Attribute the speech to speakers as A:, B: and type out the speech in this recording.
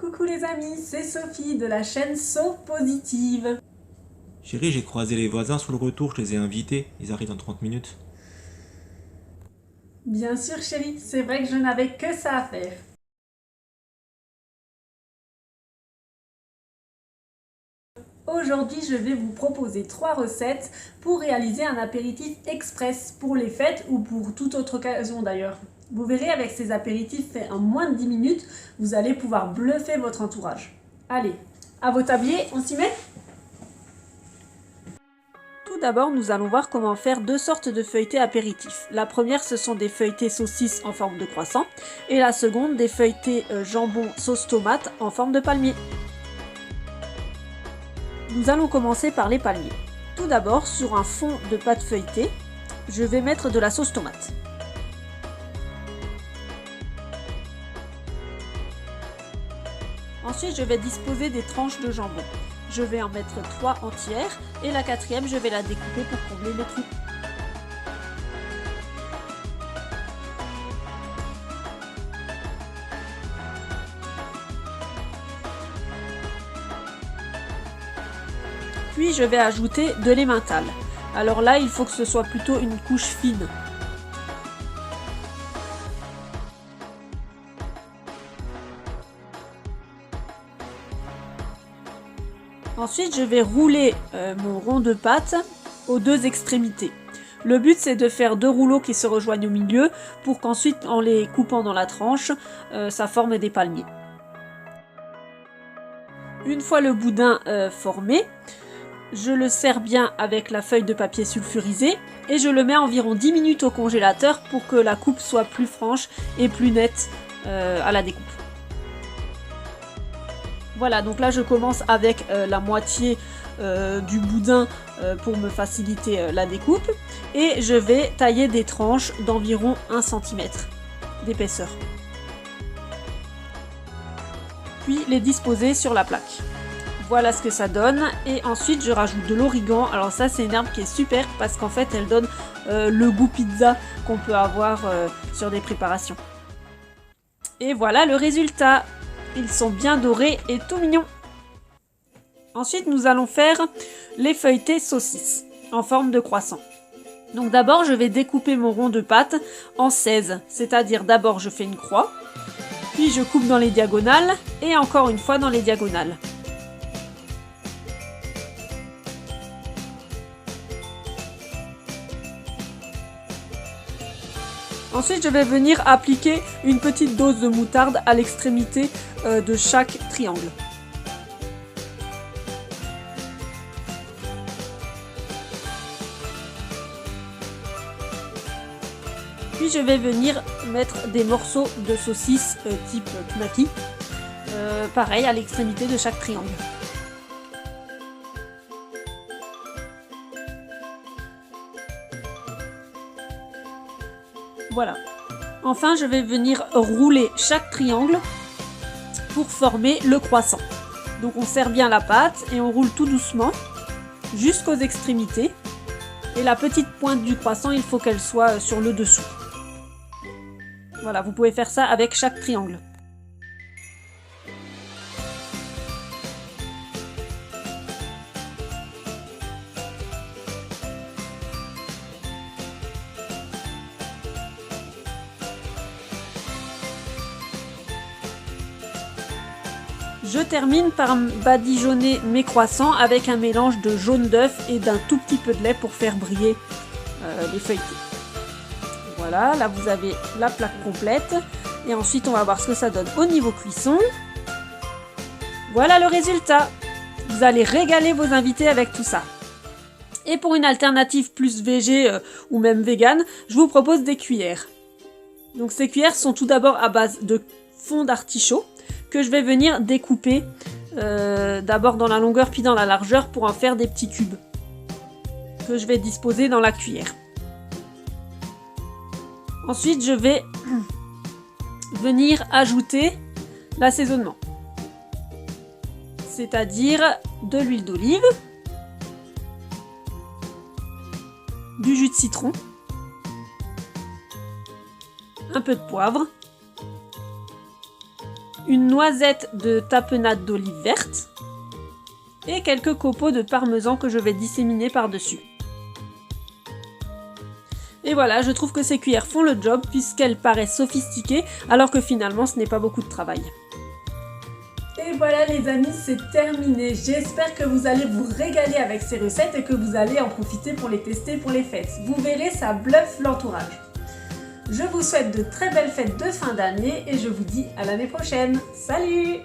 A: Coucou les amis, c'est Sophie de la chaîne So Positive.
B: Chérie, j'ai croisé les voisins sur le retour, je les ai invités, ils arrivent dans 30 minutes.
A: Bien sûr chérie, c'est vrai que je n'avais que ça à faire. Aujourd'hui, je vais vous proposer 3 recettes pour réaliser un apéritif express pour les fêtes ou pour toute autre occasion d'ailleurs. Vous verrez, avec ces apéritifs faits en moins de 10 minutes, vous allez pouvoir bluffer votre entourage. Allez, à vos tabliers, on s'y met ? Tout d'abord, nous allons voir comment faire deux sortes de feuilletés apéritifs. La première, ce sont des feuilletés saucisses en forme de croissant, et la seconde, des feuilletés jambon sauce tomate en forme de palmier. Nous allons commencer par les palmiers. Tout d'abord, sur un fond de pâte feuilletée, je vais mettre de la sauce tomate. Ensuite, je vais disposer des tranches de jambon. Je vais en mettre 3 entières et la quatrième, je vais la découper pour combler les trous. Puis je vais ajouter de l'emmental. Alors là, il faut que ce soit plutôt une couche fine. Ensuite, je vais rouler mon rond de pâte aux deux extrémités. Le but, c'est de faire 2 rouleaux qui se rejoignent au milieu pour qu'ensuite, en les coupant dans la tranche, ça forme des palmiers. Une fois le boudin formé, je le serre bien avec la feuille de papier sulfurisé et je le mets environ 10 minutes au congélateur pour que la coupe soit plus franche et plus nette à la découpe. Voilà, donc là je commence avec la moitié du boudin pour me faciliter la découpe et je vais tailler des tranches d'environ 1 cm d'épaisseur. Puis les disposer sur la plaque. Voilà ce que ça donne et ensuite je rajoute de l'origan. Alors ça, c'est une herbe qui est super parce qu'en fait elle donne le goût pizza qu'on peut avoir sur des préparations. Et voilà le résultat. Ils sont bien dorés et tout mignons. Ensuite, nous allons faire les feuilletés saucisses en forme de croissant. Donc d'abord, je vais découper mon rond de pâte en 16, c'est-à-dire d'abord je fais une croix, puis je coupe dans les diagonales et encore une fois dans les diagonales. Ensuite, je vais venir appliquer une petite dose de moutarde à l'extrémité de chaque triangle. Puis je vais venir mettre des morceaux de saucisse type knacky, pareil à l'extrémité de chaque triangle. Voilà. Enfin, je vais venir rouler chaque triangle pour former le croissant. Donc on serre bien la pâte et on roule tout doucement jusqu'aux extrémités. Et la petite pointe du croissant, il faut qu'elle soit sur le dessous. Voilà, vous pouvez faire ça avec chaque triangle. Je termine par badigeonner mes croissants avec un mélange de jaune d'œuf et d'un tout petit peu de lait pour faire briller les feuilletés. Voilà, là vous avez la plaque complète. Et ensuite on va voir ce que ça donne au niveau cuisson. Voilà le résultat. Vous allez régaler vos invités avec tout ça. Et pour une alternative plus végé ou même vegan, je vous propose des cuillères. Donc ces cuillères sont tout d'abord à base de fond d'artichaut que je vais venir découper d'abord dans la longueur puis dans la largeur pour en faire des petits cubes que je vais disposer dans la cuillère. Ensuite, je vais venir ajouter l'assaisonnement, c'est-à-dire de l'huile d'olive, du jus de citron, un peu de poivre, une noisette de tapenade d'olive verte et quelques copeaux de parmesan que je vais disséminer par-dessus. Et voilà, je trouve que ces cuillères font le job puisqu'elles paraissent sophistiquées alors que finalement ce n'est pas beaucoup de travail. Et voilà les amis, c'est terminé. J'espère que vous allez vous régaler avec ces recettes et que vous allez en profiter pour les tester pour les fêtes. Vous verrez, ça bluffe l'entourage. Je vous souhaite de très belles fêtes de fin d'année et je vous dis à l'année prochaine. Salut!